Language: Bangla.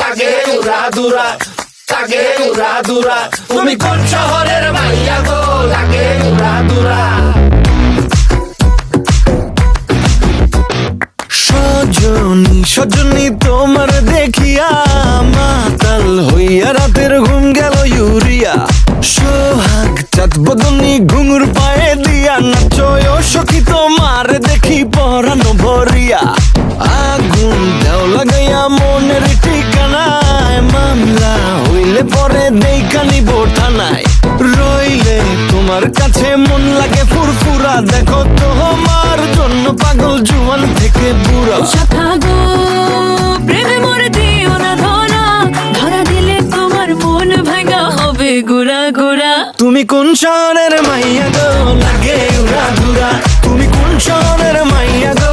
লাগে উড়াদুরা, লাগে উড়াদুরা। তুমি কোন শহরের মাইয়া গো, লাগে উড়াদুরা। সজনী সজনী তোমার দেখিয়া মাতাল হইয়া রাতের ঘুম গেল ইউরিয়া। সোহাগ চাঁদ বদনী ঘুঙুর পায়ে দিয়া নাচয় সখী তোমার দেখি পরানো ভরিয়া। আগুন দাও লাগাইয়া মনের ঠিকানায়, মামলা হইলে পরে দেইখা নিব থানায়। রইলে তোমার কাছে মন লাগে ফুরফুরা, দেখো তোমার জন্য পাগল জুয়ান থেকে বুড়া। শাখা গো প্রেমে মরে দিও না ধরা, ধরা দিলে তোমার মন ভাঙা হবে গুড়া গুড়া। তুমি কোন শহরের মাইয়া গো, লাগে উড়াদুরা। তুমি কোন শহরের মাইয়া গো,